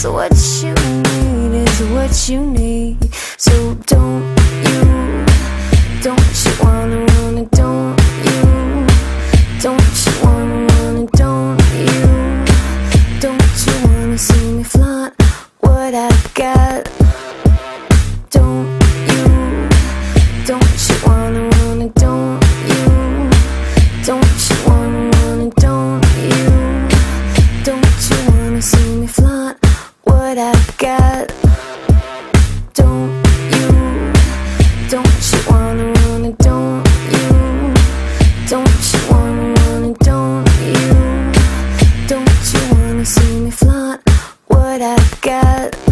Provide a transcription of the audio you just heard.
So what you need is what you need. So don't you wanna run it, don't you wanna run it, don't you wanna see me flaunt what I've got? Don't you wanna run it, don't you wanna run it, don't you wanna see me flaunt what I've got? Don't you wanna run it, don't you wanna run it, don't you wanna see me flaunt what I've got?